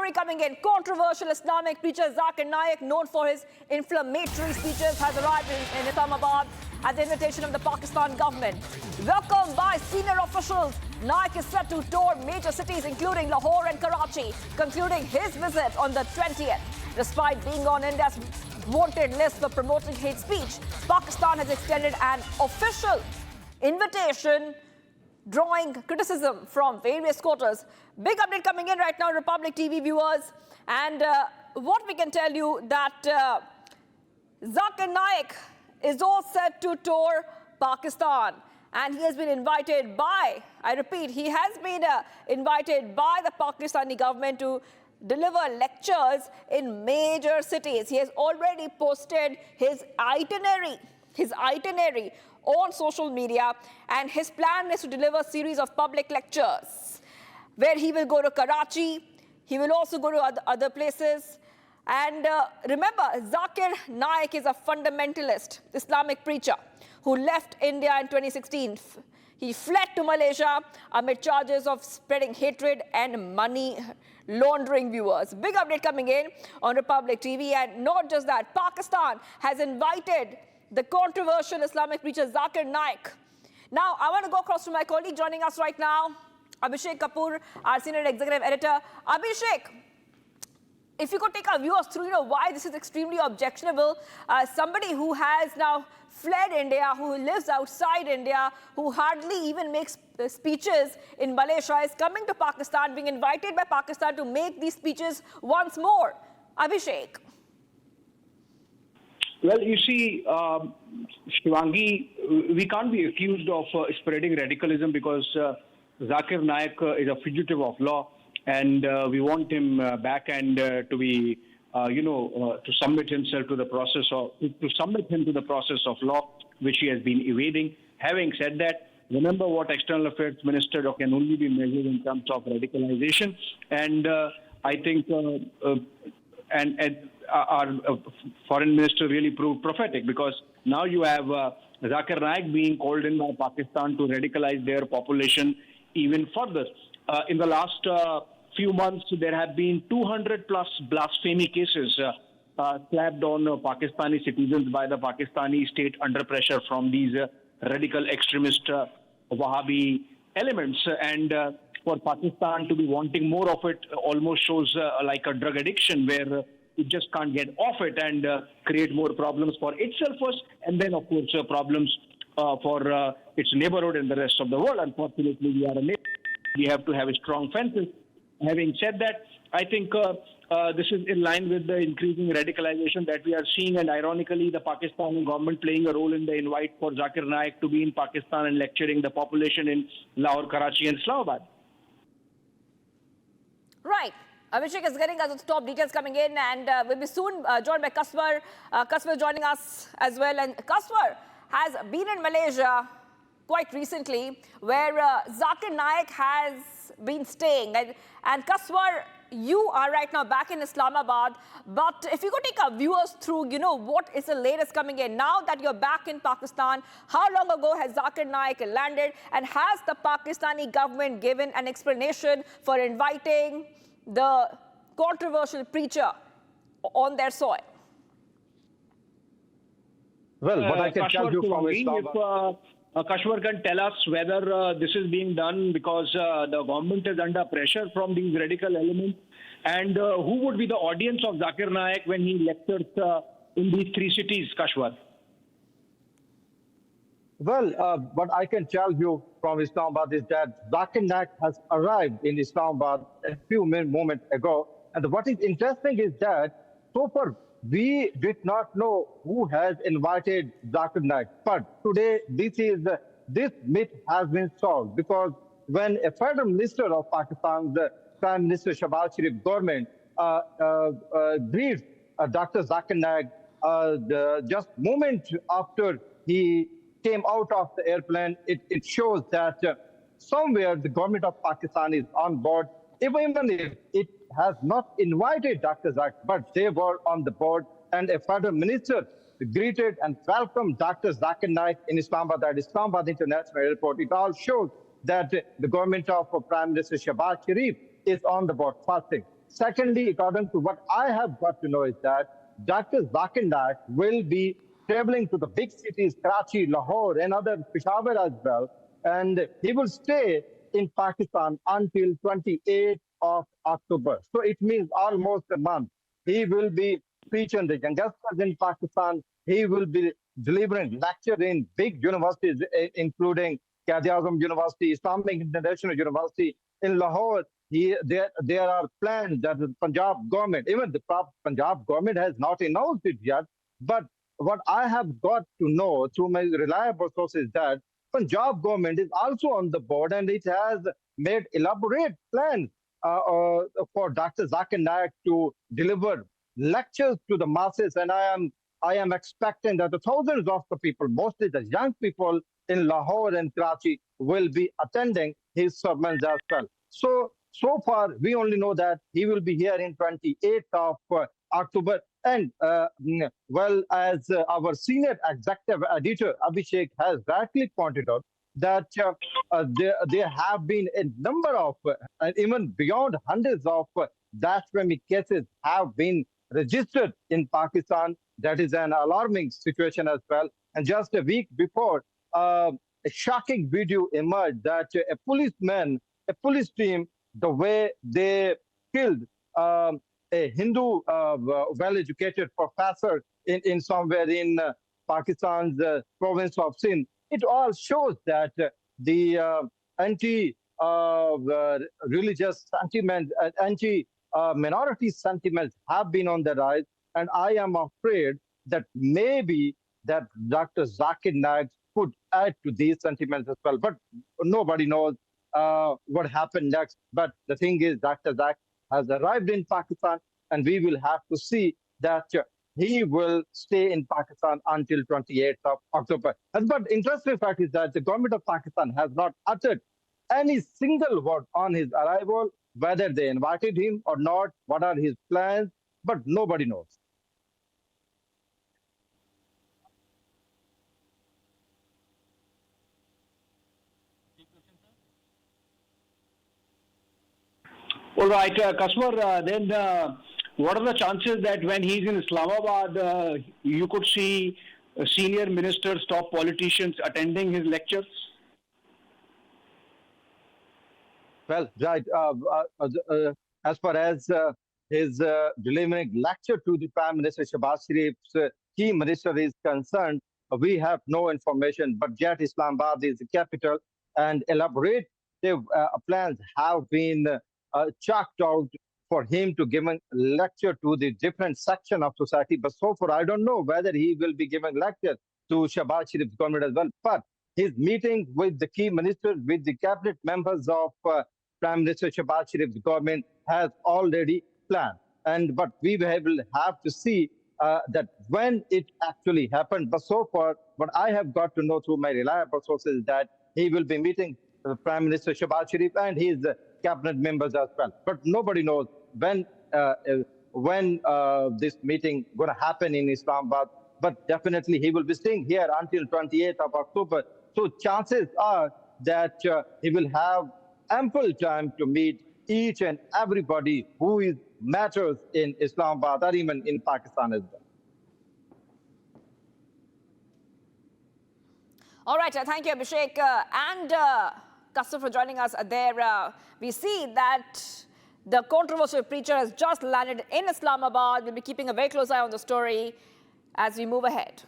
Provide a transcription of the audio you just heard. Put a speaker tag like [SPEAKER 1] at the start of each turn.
[SPEAKER 1] story coming in. Controversial Islamic preacher Zakir Naik, known for his inflammatory speeches, has arrived in Islamabad at the invitation of the Pakistan government. Welcomed by senior officials, Naik is set to tour major cities including Lahore and Karachi, concluding his visit on the 20th. Despite being on India's wanted list for promoting hate speech, Pakistan has extended an official invitation, drawing criticism from various quarters. Big update coming in right now, Republic TV viewers. And what we can tell you that Zakir Naik is all set to tour Pakistan. And he has been invited by, I repeat, he has been invited by the Pakistani government to deliver lectures in major cities. He has already posted his itinerary on social media, and his plan is to deliver a series of public lectures where he will go to Karachi, he will also go to other places. And remember, Zakir Naik is a fundamentalist Islamic preacher who left India in 2016. He fled to Malaysia amid charges of spreading hatred and money laundering, viewers. Big update coming in on Republic TV. And not just that, Pakistan has invited the controversial Islamic preacher Zakir Naik. Now, I want to go across to my colleague joining us right now, Abhishek Kapoor, our senior executive editor. Abhishek, if you could take our viewers through, why this is extremely objectionable. Somebody who has now fled India, who lives outside India, who hardly even makes speeches in Malaysia, is coming to Pakistan, being invited by Pakistan to make these speeches once more. Abhishek.
[SPEAKER 2] Well, you see, Shivangi, we can't be accused of spreading radicalism because Zakir Naik is a fugitive of law, and we want him back and to be, to submit himself to the process of of law, which he has been evading. Having said that, remember what External Affairs Minister can only be measured in terms of radicalization, and I think our foreign minister really proved prophetic, because now you have Zakir Naik being called in by Pakistan to radicalize their population even further. In the last few months, there have been 200 plus blasphemy cases slapped on Pakistani citizens by the Pakistani state under pressure from these radical extremist Wahhabi elements. And for Pakistan to be wanting more of it almost shows like a drug addiction, where it just can't get off it and create more problems for itself first, and then, of course, problems for its neighborhood and the rest of the world. Unfortunately, we are a neighbor. We have to have strong fences. Having said that, I think this is in line with the increasing radicalization that we are seeing, and ironically, the Pakistani government playing a role in the invite for Zakir Naik to be in Pakistan and lecturing the population in Lahore, Karachi and Islamabad.
[SPEAKER 1] Right. Abhishek is getting us the top details coming in, and we'll be soon joined by Kaswar. Kaswar joining us as well. And Kaswar has been in Malaysia quite recently, where Zakir Naik has been staying. And Kaswar, you are right now back in Islamabad. But if you could take our viewers through, what is the latest coming in? Now that you're back in Pakistan, how long ago has Zakir Naik landed? And has the Pakistani government given an explanation for inviting the controversial preacher on their soil?
[SPEAKER 3] Well, what I can tell you from Islamabad,
[SPEAKER 2] if Kashwar can tell us whether this is being done because the government is under pressure from these radical elements, and who would be the audience of Zakir Naik when he lectures in these three cities, Kashwar?
[SPEAKER 3] Well, what I can tell you from Islamabad is that Zakir Naik has arrived in Islamabad a few moments ago. And what is interesting is that so far we did not know who has invited Zakir Naik. But today this myth has been solved, because when a federal minister of Pakistan, the Prime Minister Shahbaz Sharif government, briefed Dr. Zakir Naik just moment after he came out of the airplane, it shows that somewhere the government of Pakistan is on board, even if it has not invited Dr. Zakir, but they were on the board, and a federal minister greeted and welcomed Dr. Zakir Naik in Islamabad at Islamabad International Airport. It all shows that the government of Prime Minister Shahbaz Sharif is on the board. First thing. Secondly, according to what I have got to know is that Dr. Zakir Naik will be traveling to the big cities, Karachi, Lahore, and other Peshawar as well. And he will stay in Pakistan until 28th of October. So it means almost a month. He will be preaching the youngsters in Pakistan. He will be delivering lecture in big universities, including Quaid-e-Azam University, Islamic International University in Lahore. There are plans that the Punjab government, even the Punjab government has not announced it yet. But what I have got to know through my reliable sources that Punjab government is also on the board and it has made elaborate plans for Dr. Zakir Naik to deliver lectures to the masses. And I am expecting that the thousands of the people, mostly the young people in Lahore and Karachi, will be attending his sermons as well. So far, we only know that he will be here in 28th of October. And well, as our senior executive editor, Abhishek, has rightly pointed out, that there have been a number of, even beyond hundreds of blasphemy cases have been registered in Pakistan. That is an alarming situation as well. And just a week before, a shocking video emerged that a police team, the way they killed a Hindu, well-educated professor in somewhere in Pakistan's province of Sindh. It all shows that the anti-religious sentiment, anti-minority sentiments have been on the rise. And I am afraid that maybe that Dr. Zakir Naik could add to these sentiments as well. But nobody knows what happened next. But the thing is, Dr. Zakir has arrived in Pakistan, and we will have to see that he will stay in Pakistan until 28th of October. But interesting fact is that the government of Pakistan has not uttered any single word on his arrival, whether they invited him or not, what are his plans, but nobody knows.
[SPEAKER 2] All right, Kasmar, then what are the chances that when he's in Islamabad, you could see senior ministers, top politicians attending his lectures?
[SPEAKER 3] Well, right. As far as his delivering lecture to the Prime Minister Shehbaz Sharif's key minister is concerned, we have no information. But yet Islamabad is the capital, and elaborate plans have been chalked out for him to give a lecture to the different section of society. But so far, I don't know whether he will be giving lecture to Shehbaz Sharif's government as well. But his meeting with the key ministers, with the cabinet members of Prime Minister Shehbaz Sharif's government has already planned. But we will have to see that when it actually happened. But so far, what I have got to know through my reliable sources is that he will be meeting Prime Minister Shehbaz Sharif and his cabinet members as well. But nobody knows when this meeting going to happen in Islamabad. But definitely he will be staying here until 28th of October. So chances are that he will have ample time to meet each and everybody who is matters in Islamabad or even in Pakistan as well.
[SPEAKER 1] All right, thank you, Abhishek. And Kastur for joining us there. We see that the controversial preacher has just landed in Islamabad. We'll be keeping a very close eye on the story as we move ahead.